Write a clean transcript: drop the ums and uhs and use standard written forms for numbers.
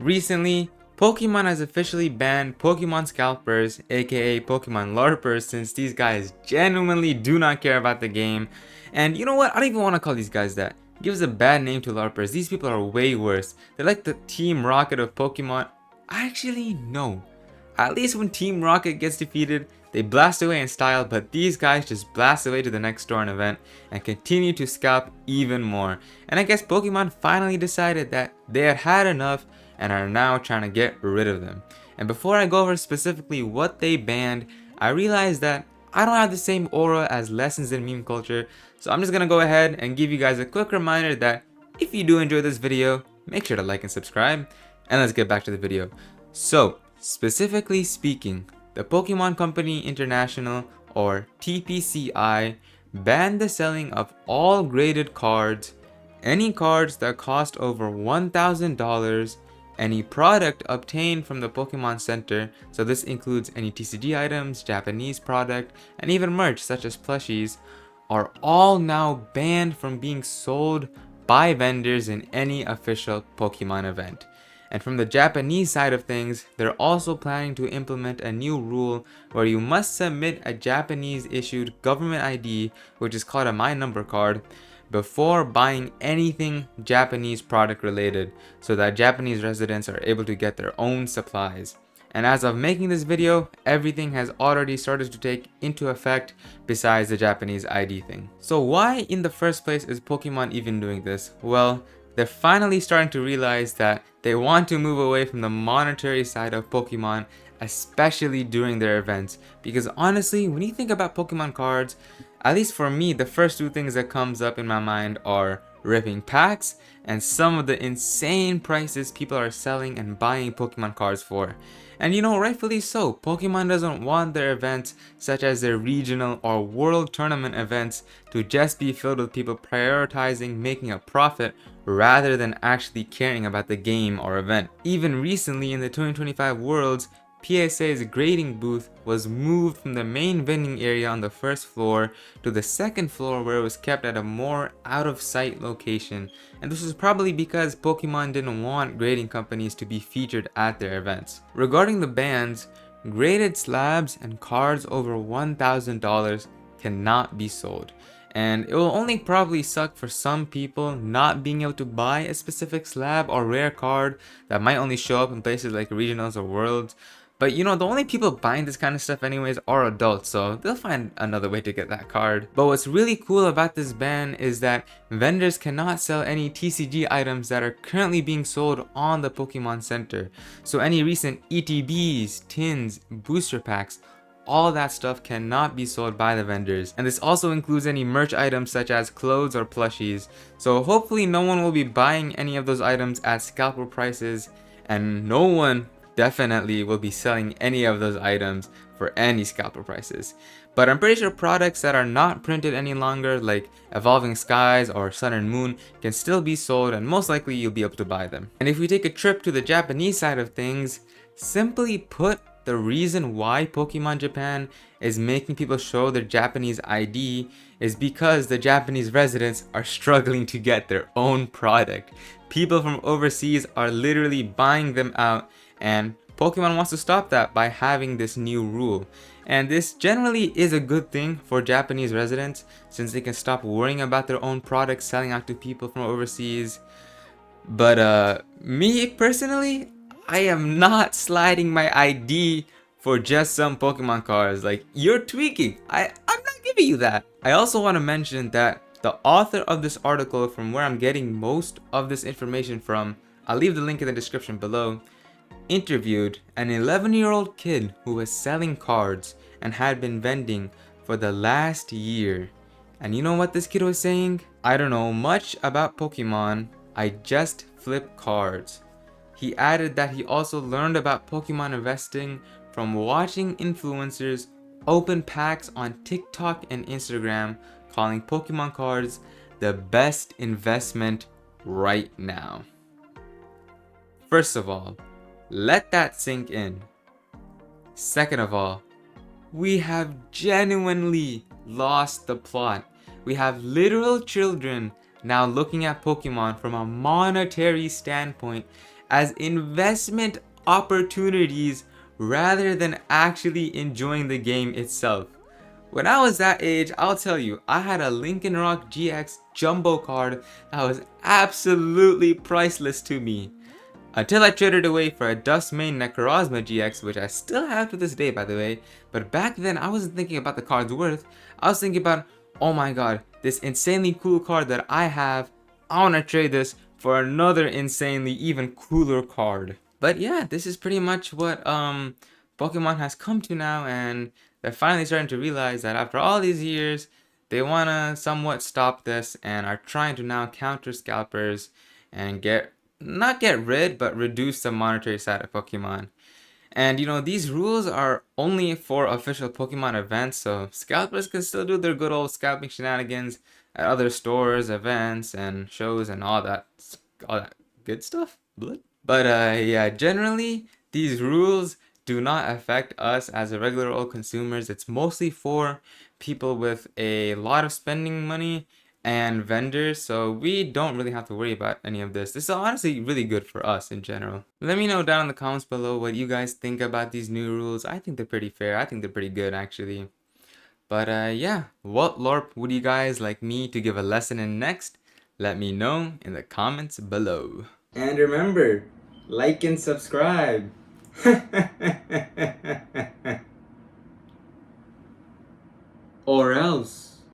Recently, Pokemon has officially banned Pokemon Scalpers, aka Pokemon LARPers, since these guys genuinely do not care about the game. And you know what? I don't even want to call these guys that. It gives a bad name to LARPers. These people are way worse. They're like the Team Rocket of Pokemon. Actually, no. At least when Team Rocket gets defeated, they blast away in style, but these guys just blast away to the next store and event and continue to scalp even more. And I guess Pokemon finally decided that they had had enough and are now trying to get rid of them. And before I go over specifically what they banned, I realized that I don't have the same aura as lessons in meme culture, so I'm just gonna go ahead and give you guys a quick reminder that if you do enjoy this video, make sure to like and subscribe, and let's get back to the video. So, specifically speaking, the Pokemon Company International, or TPCI, banned the selling of all graded cards, any cards that cost over $1,000, any product obtained from the Pokemon Center, so this includes any TCG items, Japanese product, and even merch such as plushies, are all now banned from being sold by vendors in any official Pokemon event. And from the Japanese side of things, they're also planning to implement a new rule where you must submit a Japanese issued government ID, which is called a My Number card, before buying anything Japanese product related, so that Japanese residents are able to get their own supplies. And as of making this video, everything has already started to take into effect besides the Japanese ID thing. So why in the first place is Pokemon even doing this? Well, they're finally starting to realize that they want to move away from the monetary side of Pokemon, especially during their events. Because honestly, when you think about Pokemon cards, at least for me, the first two things that comes up in my mind are ripping packs and some of the insane prices people are selling and buying Pokemon cards for. And you know, rightfully so, Pokemon doesn't want their events, such as their regional or world tournament events, to just be filled with people prioritizing making a profit rather than actually caring about the game or event. Even recently in the 2025 Worlds, PSA's grading booth was moved from the main vending area on the first floor to the second floor, where it was kept at a more out of sight location, and this was probably because Pokemon didn't want grading companies to be featured at their events. Regarding the bans, graded slabs and cards over $1,000 cannot be sold. And it will only probably suck for some people not being able to buy a specific slab or rare card that might only show up in places like regionals or worlds. But you know, the only people buying this kind of stuff anyways are adults, so they'll find another way to get that card. But what's really cool about this ban is that vendors cannot sell any TCG items that are currently being sold on the Pokemon Center. So any recent ETBs, tins, booster packs, all that stuff cannot be sold by the vendors. And this also includes any merch items such as clothes or plushies. So hopefully no one will be buying any of those items at scalper prices, and no one definitely will be selling any of those items for any scalper prices. But I'm pretty sure products that are not printed any longer, like Evolving Skies or Sun and Moon, can still be sold, and most likely you'll be able to buy them. And if we take a trip to the Japanese side of things, simply put, the reason why Pokemon Japan is making people show their Japanese ID is because the Japanese residents are struggling to get their own product. People from overseas are literally buying them out, and Pokemon wants to stop that by having this new rule. And this generally is a good thing for Japanese residents, since they can stop worrying about their own products selling out to people from overseas. But me personally, I am not sliding my ID for just some Pokemon cards. Like, you're tweaking. I'm not giving you that. I also want to mention that the author of this article, from where I'm getting most of this information from, I'll leave the link in the description below, interviewed an 11-year-old kid who was selling cards and had been vending for the last year. And you know what this kid was saying? I don't know much about Pokemon, I just flip cards. He added that he also learned about Pokemon investing from watching influencers open packs on TikTok and Instagram, calling Pokemon cards the best investment right now. First of all, let that sink in. Second of all, we have genuinely lost the plot. We have literal children now looking at Pokemon from a monetary standpoint as investment opportunities rather than actually enjoying the game itself. When I was that age, I'll tell you, I had a Lincoln Rock GX jumbo card that was absolutely priceless to me. Until I traded away for a Dustmane Necrozma GX, which I still have to this day, by the way. But back then, I wasn't thinking about the card's worth. I was thinking about, oh my god, this insanely cool card that I have, I want to trade this for another insanely even cooler card. But yeah, this is pretty much what Pokemon has come to now, and they're finally starting to realize that after all these years, they want to somewhat stop this and are trying to now counter Scalpers and not get rid, but reduce the monetary side of Pokemon. And you know, these rules are only for official Pokemon events, so scalpers can still do their good old scalping shenanigans at other stores, events, and shows, and all that good stuff. Blood. But yeah, generally these rules do not affect us as a regular old consumers. It's mostly for people with a lot of spending money and vendors, so we don't really have to worry about any of this. This is honestly really good for us in general. Let me know down in the comments below what you guys think about these new rules. I think they're pretty fair. I think they're pretty good actually. But yeah, what LARP would you guys like me to give a lesson in next? Let me know in the comments below. And remember, like and subscribe. Or else.